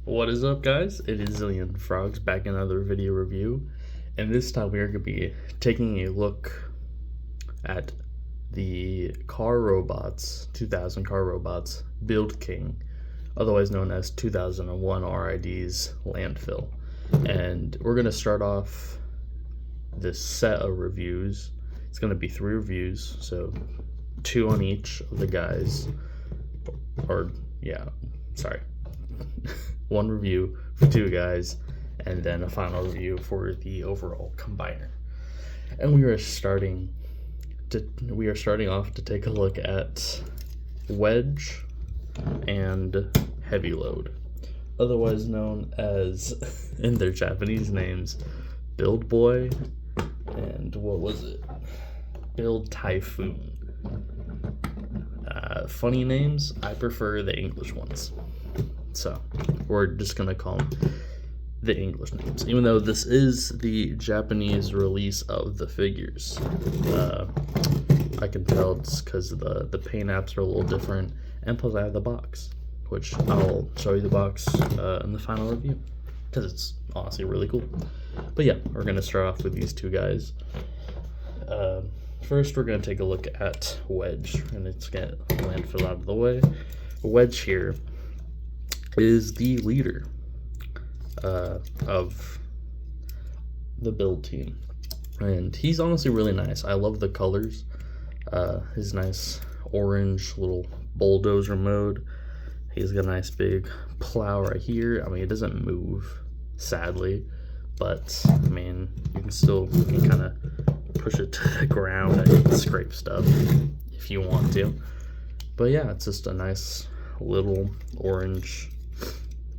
What is up, guys? It is Zillion Frogs back in another video review, and this time we are going to be taking a look at the Car Robots 2000 Car Robots Build King, otherwise known as 2001 RID's Landfill. And we're going to start off this set of reviews. It's going to be 3 reviews, so 2 on each of the guys, one review for 2 guys, and then a final review for the overall combiner. And we are starting off to take a look at Wedge and Heavy Load, otherwise known as, in their Japanese names, Build Boy and Build Typhoon. Funny names. I prefer the English ones, so we're just gonna call them the English names, even though this is the Japanese release of the figures. I can tell it's because the paint apps are a little different, and plus I have the box, which I'll show you the box in the final review, because it's honestly really cool. But yeah, we're gonna start off with these 2 guys. First, we're going to take a look at Wedge, and let's get Landfill out of the way. Wedge here is the leader of the build team, and he's honestly really nice. I love the colors. His nice orange little bulldozer mode. He's got a nice big plow right here. I mean, it doesn't move, sadly, but I mean, you can kind of push it to the ground and you can scrape stuff if you want to. But yeah, it's just a nice little orange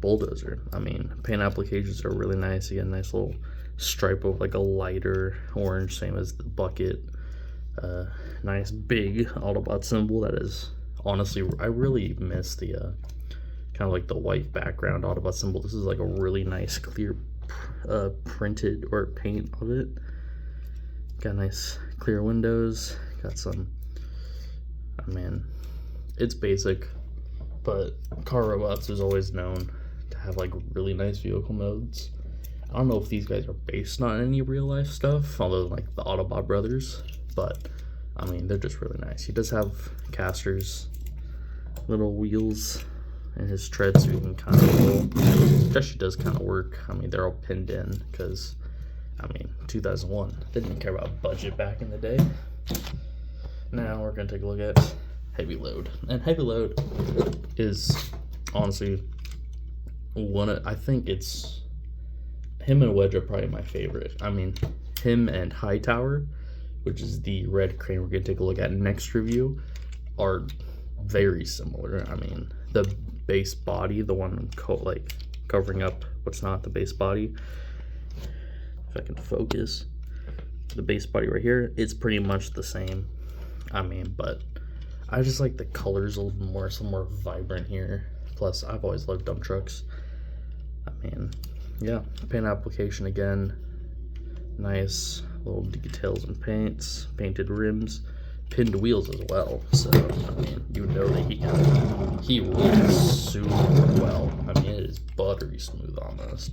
bulldozer. I mean, paint applications are really nice. You get a nice little stripe of like a lighter orange, same as the bucket. Nice big Autobot symbol. That is honestly, I really miss the kind of like the white background Autobot symbol. This is like a really nice clear printed or paint of it. Got nice clear windows, got some, it's basic, but Car Robots is always known to have like really nice vehicle modes. I don't know if these guys are based on any real life stuff, although like the Autobot brothers, but I mean, they're just really nice. He does have casters, little wheels in his tread, so you can kind of roll. It actually does kind of work. I mean, they're all pinned in because 2001, they didn't care about budget back in the day. Now we're gonna take a look at Heavy Load, and Heavy Load is honestly I think it's him and Wedge are probably my favorite. I mean, him and Hightower, which is the red crane we're gonna take a look at next review, are very similar. I mean, the base body, the one covering up what's not the base body, if I can focus, the base body right here, it's pretty much the same. But I just like the colors a little more, some more vibrant here. Plus, I've always loved dump trucks. Yeah, paint application again, nice little details and paints, painted rims, pinned wheels as well. So you know that he runs super well. It is buttery smooth almost.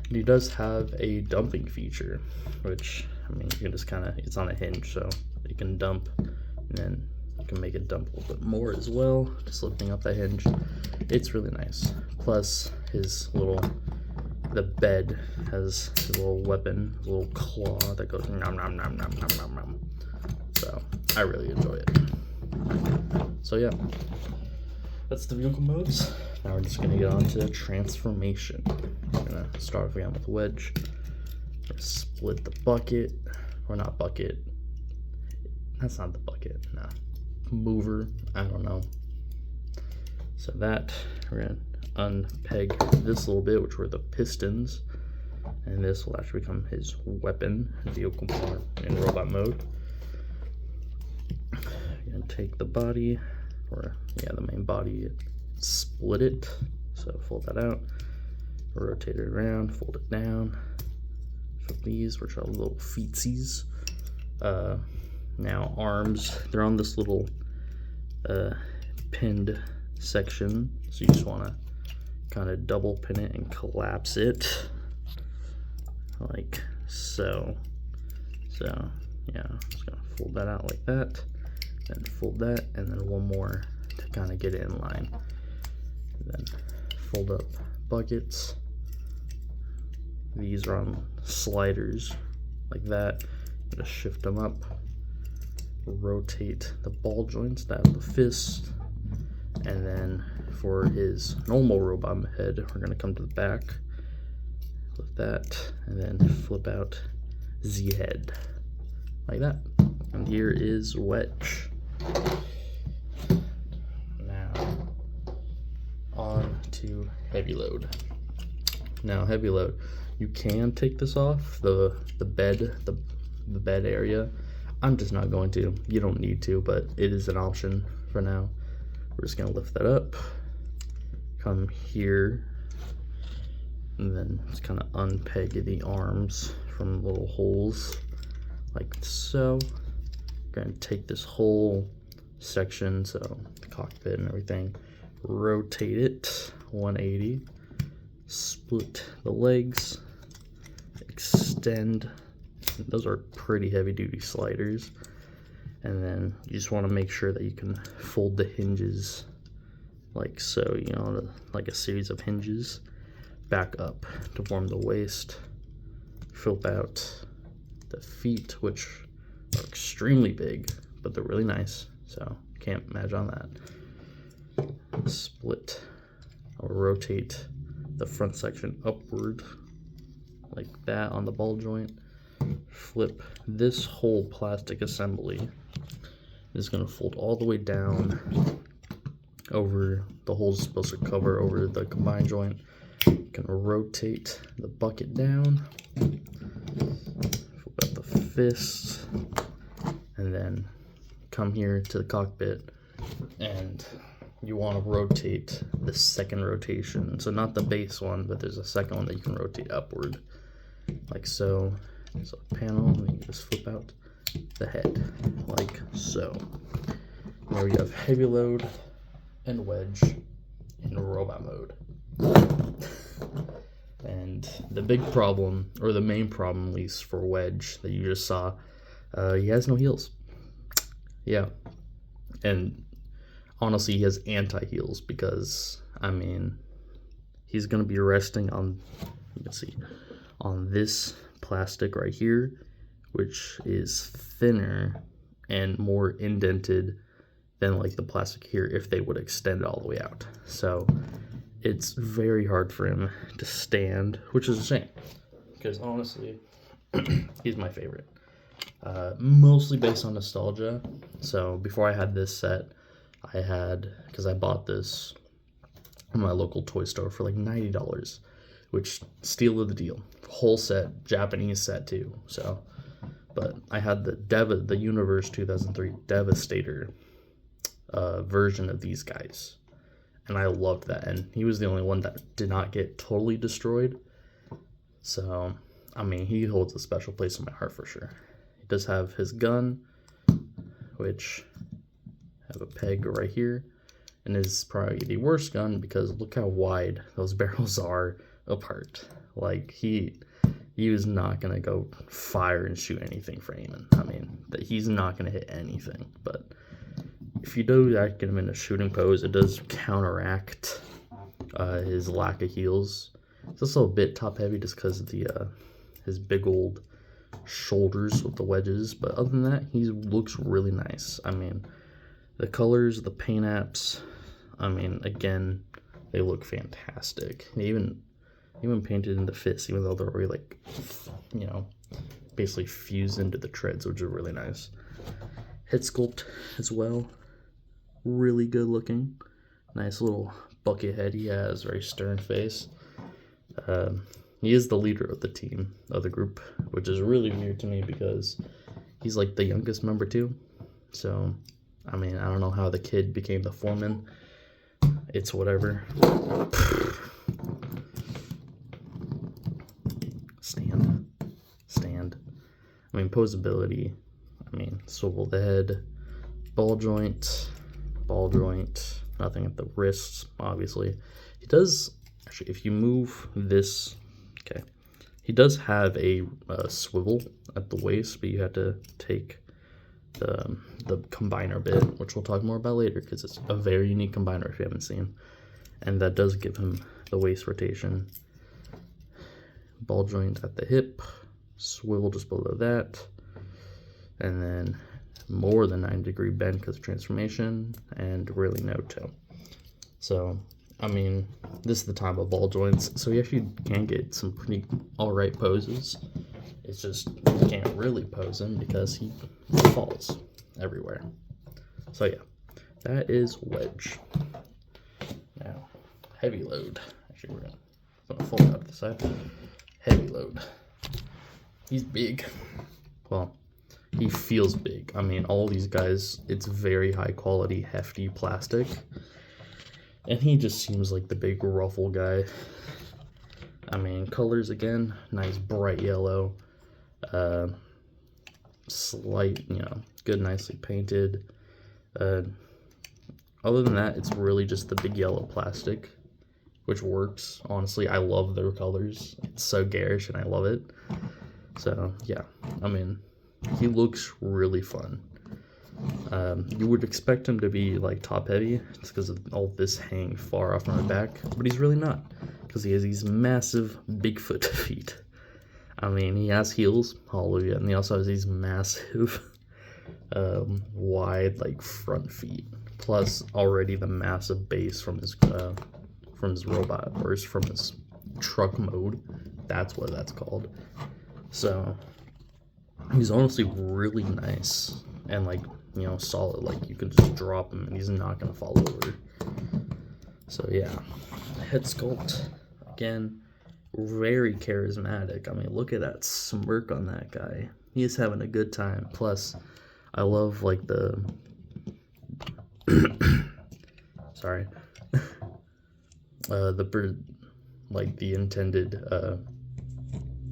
And he does have a dumping feature, which you can just it's on a hinge, so you can dump, and then you can make it dump a little bit more as well, just lifting up that hinge. It's really nice. Plus the bed has a little weapon, a little claw that goes nom nom nom nom nom nom nom. So I really enjoy it. So yeah, that's the vehicle modes. Now we're just gonna get on to transformation. We're gonna start off again with Wedge. We're gonna split the bucket, or not bucket. That's not the bucket. No, mover. I don't know. So that we're gonna unpeg this little bit, which were the pistons, and this will actually become his weapon, vehicle part in robot mode. We're gonna take the body, the main body, split it, so fold that out, rotate it around, fold it down. So these, which are little feetsies. Now arms, they're on this little pinned section, so you just want to kind of double pin it and collapse it like so. So yeah, I'm just gonna fold that out like that, then fold that, and then one more to kind of get it in line. And then fold up buckets. These are on sliders like that. Just shift them up, rotate the ball joints, that the fist, and then for his normal robot head, we're gonna come to the back with that, and then flip out the head like that. And here is Wedge. Now on to heavy load. Now heavy load, you can take this off the bed area. I'm just not going to. You don't need to, but it is an option for now. We're just gonna lift that up, come here, and then just kind of unpeg the arms from little holes like so. We're gonna take this whole section, so the cockpit and everything, rotate it 180, split the legs, extend. Those are pretty heavy duty sliders. And then you just want to make sure that you can fold the hinges like so, you know, like a series of hinges back up to form the waist. Flip out the feet, which are extremely big, but they're really nice, so can't match on that. Split or rotate the front section upward like that on the ball joint. Flip this whole plastic assembly. Is going to fold all the way down over the hole's supposed to cover over the combined joint. Gonna rotate the bucket down, flip out the fist, and then come here to the cockpit, and you want to rotate the second rotation. So not the base one, but there's a second one that you can rotate upward like so. So panel, and you just flip out the head like so. Now we have heavy load and Wedge in robot mode. And the big problem, or the main problem at least for Wedge that you just saw, he has no heels. Yeah, and honestly he has anti-heels because, I mean, he's gonna be resting on, you can see, on this plastic right here, which is thinner and more indented than like the plastic here if they would extend it all the way out. So it's very hard for him to stand, which is a shame because honestly he's my favorite, mostly based on nostalgia. So before I had this set, I had, because I bought this in my local toy store for like $90, which steal of the deal, whole set, Japanese set too. So but I had the Universe 2003 Devastator version of these guys, and I loved that, and he was the only one that did not get totally destroyed. So I mean, he holds a special place in my heart for sure. He does have his gun, which I have a peg right here, and is probably the worst gun because look how wide those barrels are apart. Like he was not gonna go fire and shoot anything for aiming. I mean, he's not gonna hit anything. But if you do get him in a shooting pose, it does counteract his lack of heels. It's also a bit top heavy just because of the his big old shoulders with the wedges. But other than that, he looks really nice. I mean, the colors, the paint apps, I mean, again, they look fantastic. Even painted in the fists, even though they're already like, you know, basically fused into the treads, which are really nice. Head sculpt as well, really good looking. Nice little bucket head he has, very stern face. He is the leader of the team, of the group, which is really weird to me because he's like the youngest member too. So, I mean, I don't know how the kid became the foreman. It's whatever. Stand. I mean, posability. I mean, swivel the head, ball joint, nothing at the wrists, obviously. He does actually, if you move this, okay, he does have a swivel at the waist, but you have to take the combiner bit, which we'll talk more about later because it's a very unique combiner if you haven't seen, and that does give him the waist rotation. Ball joint at the hip, swivel just below that, and then more than 90-degree bend because of transformation, and really no toe. So I mean, this is the time of ball joints, so you actually can get some pretty alright poses. It's just you can't really pose him because he falls everywhere. So yeah, that is Wedge. Now, heavy load. Actually, we're gonna fold out the side. Heavy load. He's big. Well, he feels big. I mean, all these guys, it's very high quality, hefty plastic. And he just seems like the big ruffle guy. I mean, colors again, nice bright yellow. Slight, good, nicely painted. Other than that, it's really just the big yellow plastic, which works. Honestly, I love their colors. It's so garish and I love it. So, yeah, I mean, he looks really fun. You would expect him to be like top heavy just because of all this hanging far off on the back, but he's really not because he has these massive Bigfoot feet. I mean, he has heels, hallelujah, and he also has these massive wide like front feet, plus already the massive base from his robot, or from his truck mode. That's what that's called. So he's honestly really nice and like, solid. Like you can just drop him and he's not gonna fall over. So yeah, head sculpt again, very charismatic. I mean, look at that smirk on that guy. He is having a good time. Plus, I love like the sorry, the bird, like the intended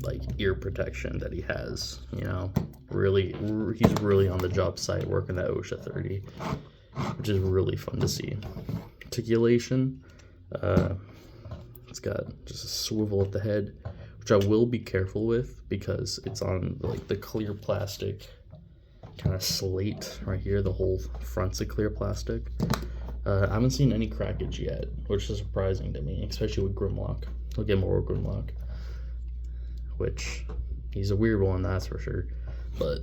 like ear protection that he has. Really, he's really on the job site working that OSHA 30, which is really fun to see. Articulation, it's got just a swivel at the head, which I will be careful with because it's on like the clear plastic kind of slate right here. The whole front's a clear plastic. I haven't seen any crackage yet, which is surprising to me, especially with Grimlock. We'll get more with Grimlock, which he's a weird one, that's for sure. But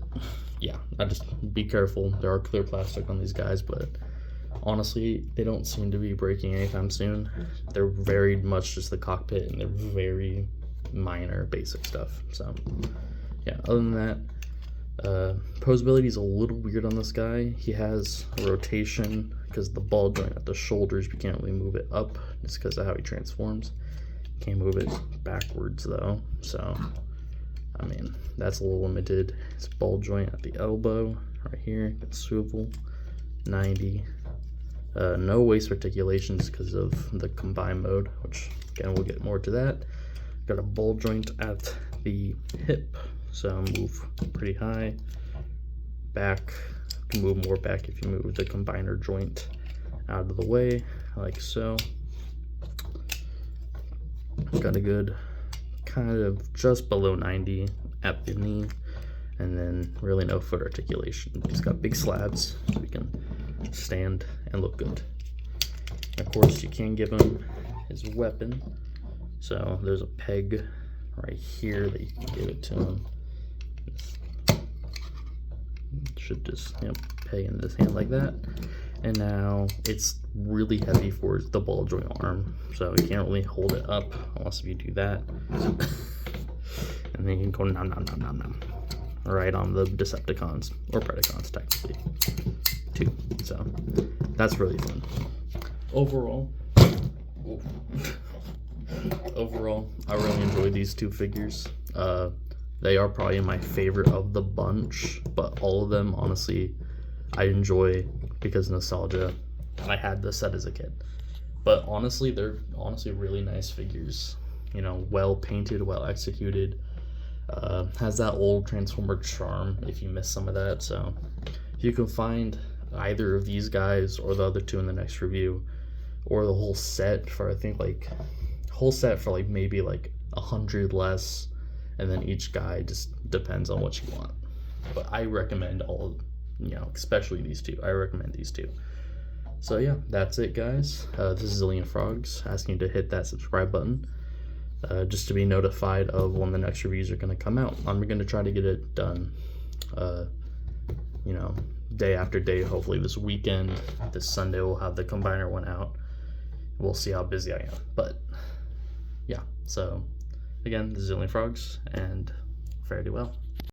yeah, I just be careful. There are clear plastic on these guys, but honestly, they don't seem to be breaking anytime soon. They're very much just the cockpit, and they're very minor, basic stuff. So yeah, other than that, posability is a little weird on this guy. He has a rotation because the ball joint at the shoulders, you can't really move it up just because of how he transforms. Can't move it backwards though, so I mean, that's a little limited. It's ball joint at the elbow right here, it's swivel 90. No waist articulations because of the combine mode, which again we'll get more to that. Got a ball joint at the hip, so move pretty high. Back, you can move more back if you move the combiner joint out of the way, like so. Got a good kind of just below 90 at the knee, and then really no foot articulation. He's got big slabs so he can stand and look good. Of course, you can give him his weapon, so there's a peg right here that you can give it to him. Should just peg in this hand like that. And now it's really heavy for the ball joint arm, so you can't really hold it up unless if you do that. And then you can go nom nom nom nom nom right on the Decepticons, or Predacons technically too. So that's really fun. Overall, I really enjoy these two figures. They are probably my favorite of the bunch, but all of them honestly I enjoy because of nostalgia, and I had this set as a kid. But honestly, they're really nice figures. Well painted, well executed. Has that old Transformer charm if you miss some of that. So if you can find either of these guys or the other two in the next review, or the whole set for I think like whole set for like maybe like 100 less, and then each guy just depends on what you want. But I recommend all, especially these two. I recommend these two. So yeah, that's it, guys. This is Zillion Frogs asking you to hit that subscribe button just to be notified of when the next reviews are going to come out. I'm going to try to get it done, day after day. Hopefully this weekend, this Sunday, we'll have the combiner one out. We'll see how busy I am. But yeah, so again, this is Zillion Frogs, and fare thee well.